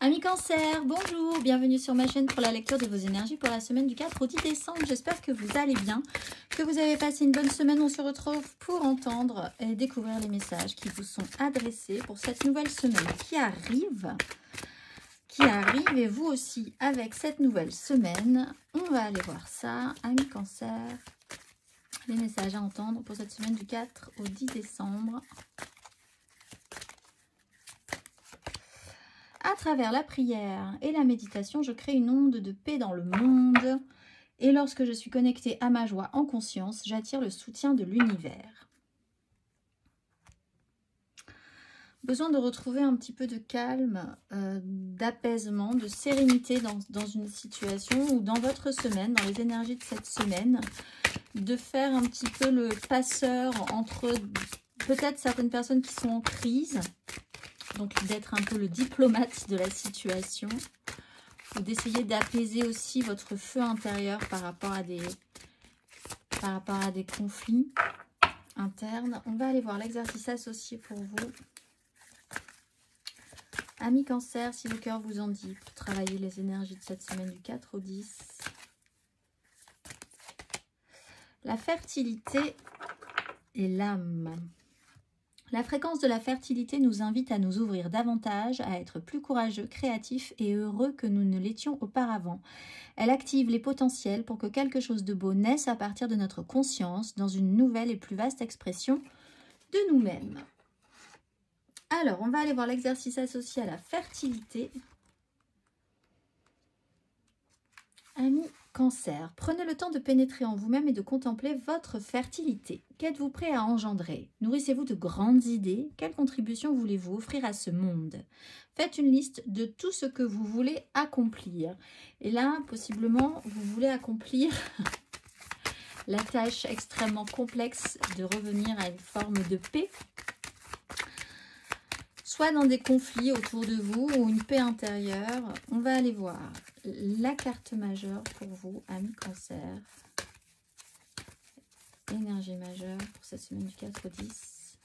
Amis Cancer, bonjour, bienvenue sur ma chaîne pour la lecture de vos énergies pour la semaine du 4 au 10 décembre. J'espère que vous allez bien, que vous avez passé une bonne semaine. On se retrouve pour entendre et découvrir les messages qui vous sont adressés pour cette nouvelle semaine qui arrive et vous aussi avec cette nouvelle semaine. On va aller voir ça, amis Cancer, les messages à entendre pour cette semaine du 4 au 10 décembre. À travers la prière et la méditation, je crée une onde de paix dans le monde. Et lorsque je suis connectée à ma joie en conscience, j'attire le soutien de l'univers. Besoin de retrouver un petit peu de calme, d'apaisement, de sérénité dans une situation ou dans votre semaine, dans les énergies de cette semaine. De faire un petit peu le passeur entre peut-être certaines personnes qui sont en crise. Donc d'être un peu le diplomate de la situation. Ou d'essayer d'apaiser aussi votre feu intérieur par rapport à des conflits internes. On va aller voir l'exercice associé pour vous. Amis Cancer, si le cœur vous en dit, pour travailler les énergies de cette semaine du 4 au 10. La fertilité et l'âme. La fréquence de la fertilité nous invite à nous ouvrir davantage, à être plus courageux, créatifs et heureux que nous ne l'étions auparavant. Elle active les potentiels pour que quelque chose de beau naisse à partir de notre conscience dans une nouvelle et plus vaste expression de nous-mêmes. Alors, on va aller voir l'exercice associé à la fertilité. Amis Cancer, prenez le temps de pénétrer en vous-même et de contempler votre fertilité. Qu'êtes-vous prêt à engendrer? Nourrissez-vous de grandes idées? Quelle contribution voulez-vous offrir à ce monde? Faites une liste de tout ce que vous voulez accomplir. Et là, possiblement, vous voulez accomplir la tâche extrêmement complexe de revenir à une forme de paix. Soit dans des conflits autour de vous ou une paix intérieure. On va aller voir la carte majeure pour vous, amis Cancer. Énergie majeure pour cette semaine du 4 au 10.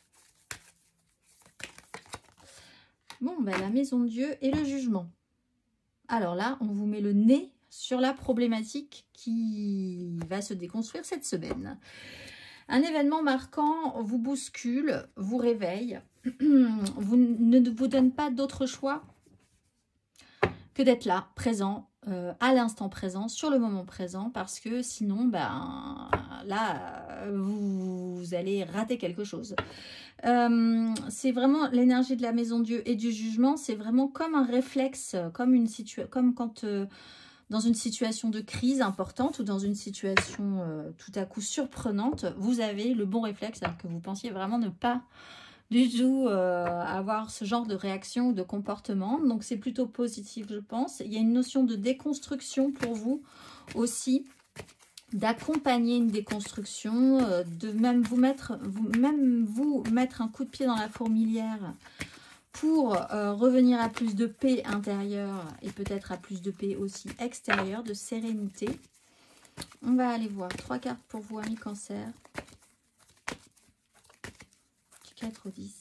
Bon, ben, la maison de Dieu et le jugement. Alors là, on vous met le nez sur la problématique qui va se déconstruire cette semaine. Un événement marquant vous bouscule, vous réveille. Vous ne vous donne pas d'autre choix que d'être là, présent, à l'instant présent, sur le moment présent, parce que sinon, ben, là, vous allez rater quelque chose. C'est vraiment l'énergie de la maison Dieu et du jugement, c'est vraiment comme un réflexe, comme quand dans une situation de crise importante ou dans une situation tout à coup surprenante, vous avez le bon réflexe, alors que vous pensiez vraiment ne pas du tout avoir ce genre de réaction ou de comportement. Donc c'est plutôt positif, je pense. Il y a une notion de déconstruction pour vous aussi, d'accompagner une déconstruction, de même vous mettre un coup de pied dans la fourmilière pour revenir à plus de paix intérieure et peut-être à plus de paix aussi extérieure, de sérénité. On va aller voir 3 cartes pour vous, amis Cancer. 4 au 10.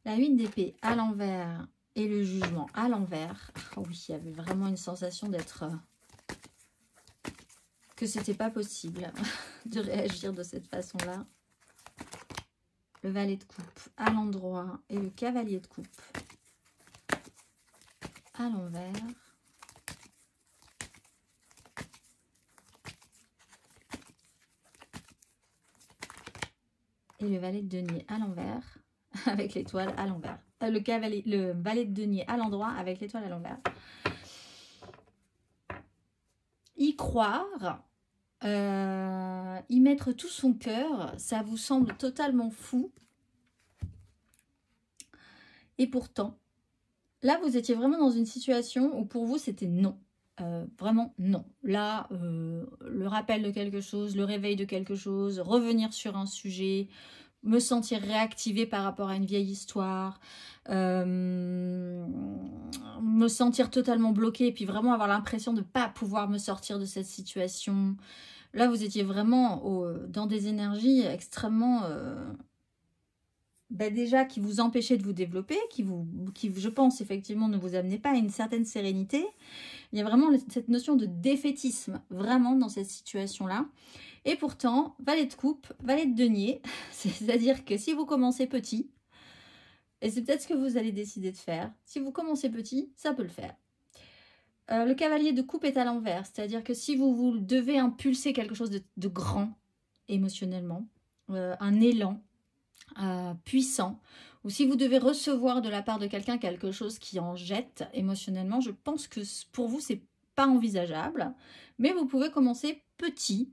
La 8 d'épée à l'envers et le jugement à l'envers. Oh oui, il y avait vraiment une sensation d'être... que c'était pas possible de réagir de cette façon-là. Le valet de coupe à l'endroit et le cavalier de coupe à l'envers. Et le valet de denier à l'envers avec l'étoile à l'envers. Le valet de denier à l'endroit avec l'étoile à l'envers. Y croire, y mettre tout son cœur, ça vous semble totalement fou. Et pourtant, là, vous étiez vraiment dans une situation où pour vous, c'était non. Vraiment non. Là, le rappel de quelque chose, le réveil de quelque chose, revenir sur un sujet, me sentir réactivée par rapport à une vieille histoire, me sentir totalement bloquée et puis vraiment avoir l'impression de ne pas pouvoir me sortir de cette situation. Là, vous étiez vraiment dans des énergies extrêmement déjà qui vous empêchait de vous développer, qui, je pense, effectivement, ne vous amenait pas à une certaine sérénité. Il y a vraiment cette notion de défaitisme, vraiment, dans cette situation-là. Et pourtant, valet de coupe, valet de denier, c'est-à-dire que si vous commencez petit, et c'est peut-être ce que vous allez décider de faire, si vous commencez petit, ça peut le faire. Le cavalier de coupe est à l'envers, c'est-à-dire que si vous devez impulser quelque chose de grand, émotionnellement, un élan, puissant, ou si vous devez recevoir de la part de quelqu'un quelque chose qui en jette émotionnellement, je pense que pour vous c'est pas envisageable, mais vous pouvez commencer petit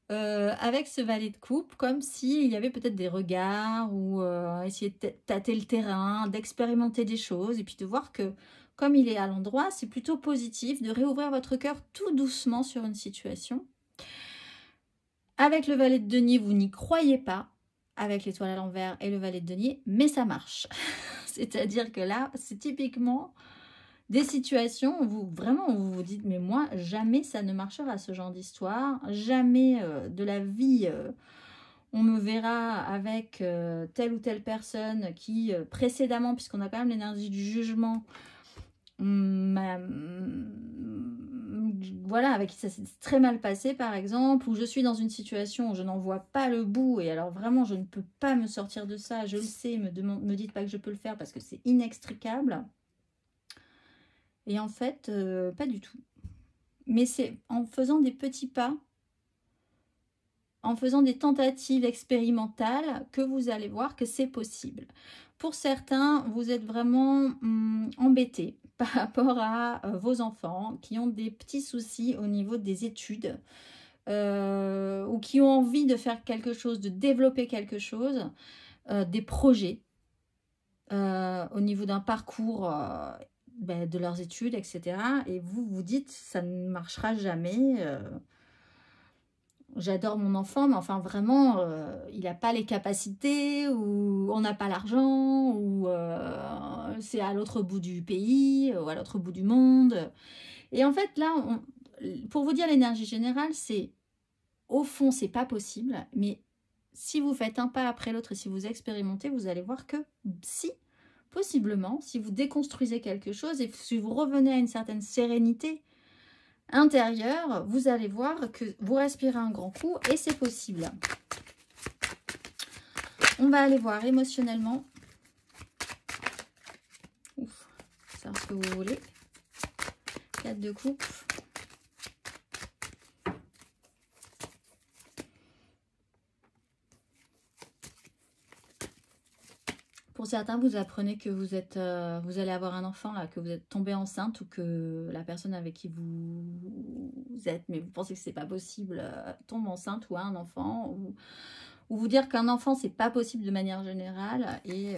avec ce valet de coupe, comme s'il y avait peut-être des regards ou essayer de tâter le terrain, d'expérimenter des choses et puis de voir que comme il est à l'endroit, c'est plutôt positif de réouvrir votre cœur tout doucement sur une situation. Avec le valet de denier, vous n'y croyez pas, avec l'étoile à l'envers et le valet de denier, mais ça marche. C'est-à-dire que là, c'est typiquement des situations où vous vous dites, mais moi, jamais ça ne marchera ce genre d'histoire, jamais de la vie, on me verra avec telle ou telle personne qui, précédemment, puisqu'on a quand même l'énergie du jugement, voilà, avec qui ça s'est très mal passé par exemple, ou je suis dans une situation où je n'en vois pas le bout et alors vraiment je ne peux pas me sortir de ça, je le sais, me dites pas que je peux le faire parce que c'est inextricable. Et en fait, pas du tout. Mais c'est en faisant des petits pas, en faisant des tentatives expérimentales que vous allez voir que c'est possible. Pour certains, vous êtes vraiment embêtés par rapport à vos enfants qui ont des petits soucis au niveau des études ou qui ont envie de faire quelque chose, de développer quelque chose, des projets au niveau d'un parcours de leurs études, etc. Et vous vous dites, ça ne marchera jamais. J'adore mon enfant, mais enfin vraiment, il n'a pas les capacités, ou on n'a pas l'argent, ou c'est à l'autre bout du pays, ou à l'autre bout du monde. Et en fait, là, pour vous dire l'énergie générale, c'est, au fond, c'est pas possible, mais si vous faites un pas après l'autre et si vous expérimentez, vous allez voir que si, possiblement, si vous déconstruisez quelque chose et si vous revenez à une certaine sérénité intérieure, vous allez voir que vous respirez un grand coup et c'est possible. On va aller voir émotionnellement. Ouf, c'est ce que vous voulez. 4 de coupe. Pour certains, vous apprenez que vous allez avoir un enfant, là, que vous êtes tombée enceinte ou que la personne avec qui vous êtes, mais vous pensez que c'est pas possible, tombe enceinte ou a un enfant, ou vous dire qu'un enfant, c'est pas possible de manière générale. Et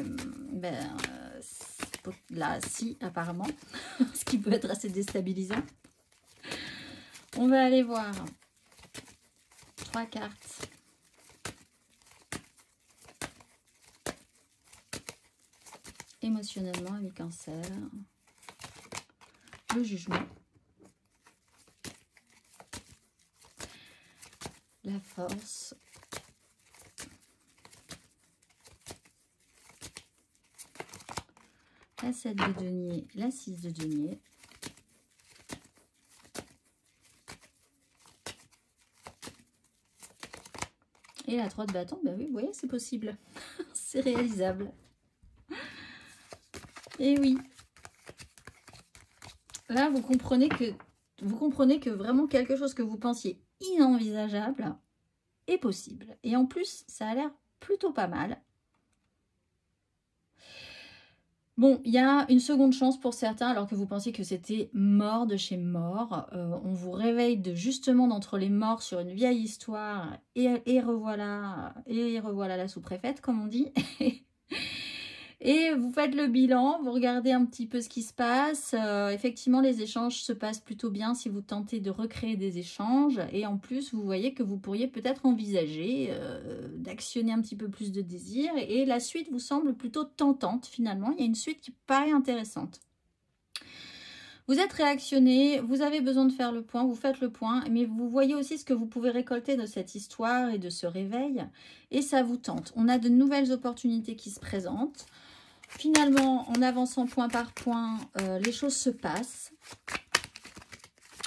là, si, apparemment, ce qui peut être assez déstabilisant. On va aller voir 3 cartes. Émotionnellement avec Cancer, le jugement, la force, la 7 de denier, la 6 de denier, et la 3 de bâton. Ben oui, vous voyez, c'est possible, c'est réalisable. Et oui, là vous comprenez que vraiment quelque chose que vous pensiez inenvisageable est possible. Et en plus, ça a l'air plutôt pas mal. Bon, il y a une seconde chance pour certains, alors que vous pensiez que c'était mort de chez mort. On vous réveille justement d'entre les morts sur une vieille histoire, et revoilà la sous-préfète, comme on dit. Et vous faites le bilan, vous regardez un petit peu ce qui se passe. Effectivement, les échanges se passent plutôt bien si vous tentez de recréer des échanges. Et en plus, vous voyez que vous pourriez peut-être envisager d'actionner un petit peu plus de désir. Et la suite vous semble plutôt tentante finalement. Il y a une suite qui paraît intéressante. Vous êtes réactionné, vous avez besoin de faire le point, vous faites le point, mais vous voyez aussi ce que vous pouvez récolter de cette histoire et de ce réveil, et ça vous tente. On a de nouvelles opportunités qui se présentent. Finalement, en avançant point par point, les choses se passent.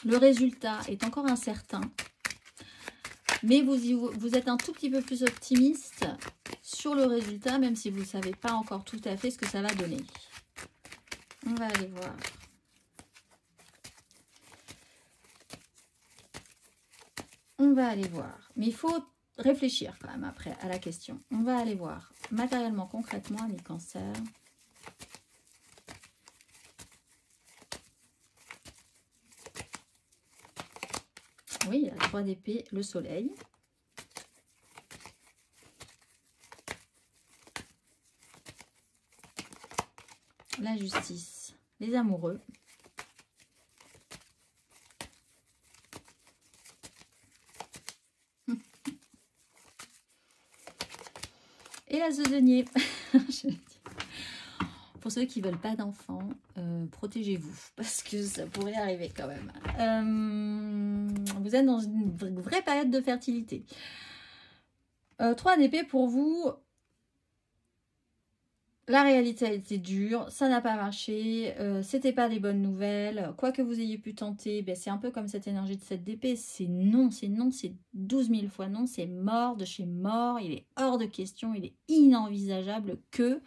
Le résultat est encore incertain, mais vous êtes un tout petit peu plus optimiste sur le résultat, même si vous ne savez pas encore tout à fait ce que ça va donner. On va aller voir. On va aller voir. Mais il faut réfléchir quand même après à la question. On va aller voir matériellement, concrètement, amis Cancer. Oui, il y a 3 d'épée, le soleil. La justice, les amoureux. Et la de denier. Pour ceux qui ne veulent pas d'enfants, protégez-vous, parce que ça pourrait arriver quand même. Vous êtes dans une vraie période de fertilité. 3 d'épée pour vous. La réalité a été dure, ça n'a pas marché, c'était pas des bonnes nouvelles. Quoi que vous ayez pu tenter, ben c'est un peu comme cette énergie de 7 d'épée. C'est non, c'est 12 000 fois non, c'est mort de chez mort. Il est hors de question, il est inenvisageable que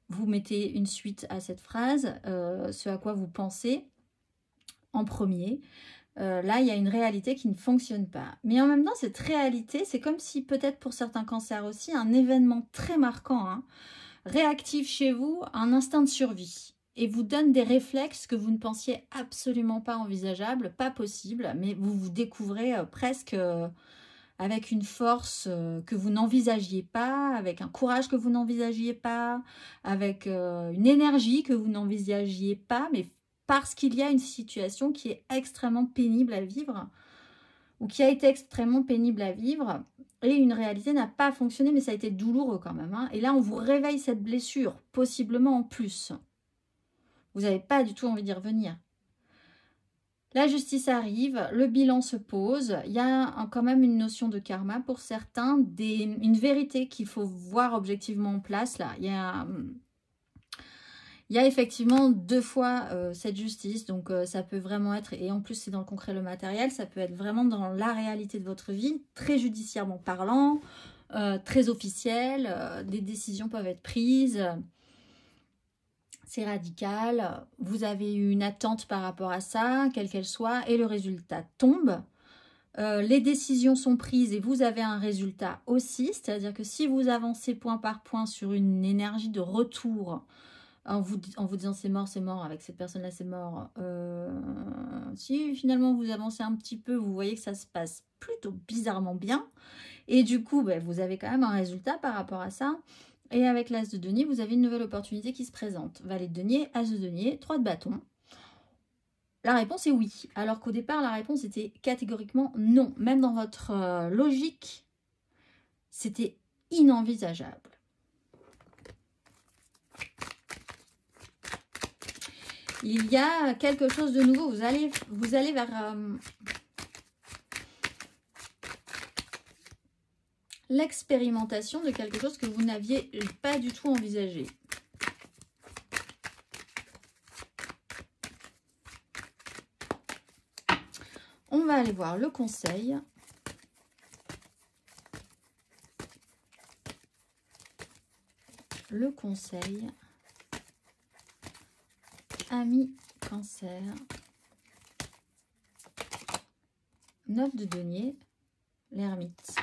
vous mettez une suite à cette phrase, ce à quoi vous pensez en premier. Là, il y a une réalité qui ne fonctionne pas. Mais en même temps, cette réalité, c'est comme si peut-être pour certains cancers aussi, un événement très marquant, hein, réactive chez vous un instinct de survie et vous donne des réflexes que vous ne pensiez absolument pas envisageables, pas possible, mais vous vous découvrez presque avec une force que vous n'envisagiez pas, avec un courage que vous n'envisagiez pas, avec une énergie que vous n'envisagiez pas, mais parce qu'il y a une situation qui est extrêmement pénible à vivre, ou qui a été extrêmement pénible à vivre, et une réalité n'a pas fonctionné, mais ça a été douloureux quand même. Hein. Et là, on vous réveille cette blessure, possiblement en plus. Vous n'avez pas du tout envie d'y revenir. La justice arrive, le bilan se pose, il y a quand même une notion de karma pour certains, une vérité qu'il faut voir objectivement en place. Là, il y a effectivement 2 fois cette justice, donc ça peut vraiment être, et en plus c'est dans le concret, le matériel, ça peut être vraiment dans la réalité de votre vie, très judiciairement parlant, très officiel, des décisions peuvent être prises, c'est radical, vous avez eu une attente par rapport à ça, quelle qu'elle soit, et le résultat tombe. Les décisions sont prises et vous avez un résultat aussi, c'est-à-dire que si vous avancez point par point sur une énergie de retour, en vous disant c'est mort, avec cette personne-là c'est mort. Si finalement vous avancez un petit peu, vous voyez que ça se passe plutôt bizarrement bien. Et du coup, ben, vous avez quand même un résultat par rapport à ça. Et avec l'As de denier, vous avez une nouvelle opportunité qui se présente. Valet de denier, As de denier, 3 de bâton. La réponse est oui. Alors qu'au départ, la réponse était catégoriquement non. Même dans votre logique, c'était inenvisageable. Il y a quelque chose de nouveau. Vous allez vers l'expérimentation de quelque chose que vous n'aviez pas du tout envisagé. On va aller voir le conseil. Le conseil. Ami Cancer. 9 de denier. L'ermite.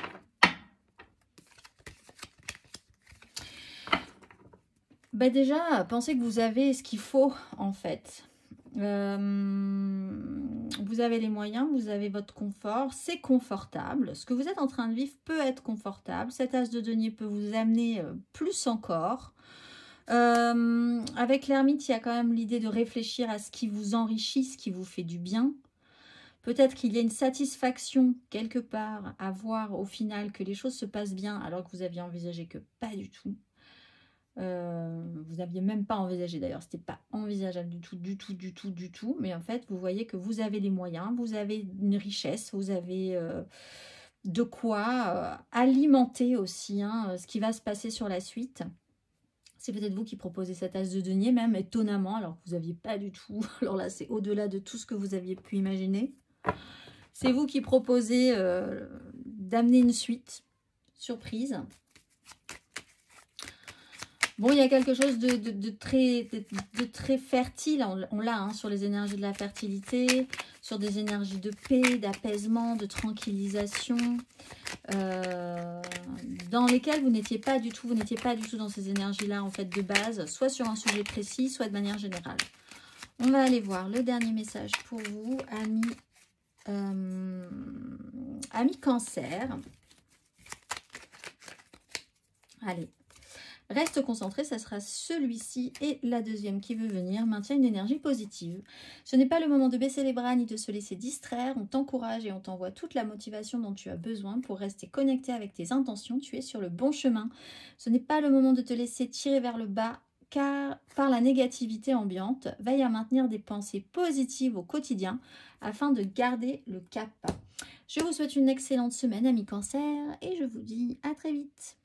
Bah déjà, pensez que vous avez ce qu'il faut en fait. Vous avez les moyens, vous avez votre confort, c'est confortable. Ce que vous êtes en train de vivre peut être confortable. Cet as de denier peut vous amener plus encore. Avec l'ermite, il y a quand même l'idée de réfléchir à ce qui vous enrichit, ce qui vous fait du bien. Peut-être qu'il y a une satisfaction quelque part à voir au final que les choses se passent bien alors que vous aviez envisagé que pas du tout. Vous n'aviez même pas envisagé d'ailleurs, c'était pas envisageable du tout. Mais en fait, vous voyez que vous avez les moyens, vous avez une richesse, vous avez de quoi alimenter aussi ce qui va se passer sur la suite. C'est peut-être vous qui proposez cet as de denier, même étonnamment, alors que vous n'aviez pas du tout. Alors là, c'est au-delà de tout ce que vous aviez pu imaginer. C'est vous qui proposez d'amener une suite. Surprise. Bon, il y a quelque chose de très fertile. On l'a sur les énergies de la fertilité, sur des énergies de paix, d'apaisement, de tranquillisation, dans lesquelles vous n'étiez pas du tout dans ces énergies-là, en fait, de base, soit sur un sujet précis, soit de manière générale. On va aller voir le dernier message pour vous, amis Cancer. Allez. Reste concentré, ça sera celui-ci et la deuxième qui veut venir. Maintiens une énergie positive. Ce n'est pas le moment de baisser les bras ni de se laisser distraire. On t'encourage et on t'envoie toute la motivation dont tu as besoin pour rester connecté avec tes intentions. Tu es sur le bon chemin. Ce n'est pas le moment de te laisser tirer vers le bas car par la négativité ambiante. Veille à maintenir des pensées positives au quotidien afin de garder le cap. Je vous souhaite une excellente semaine, amis Cancer, et je vous dis à très vite.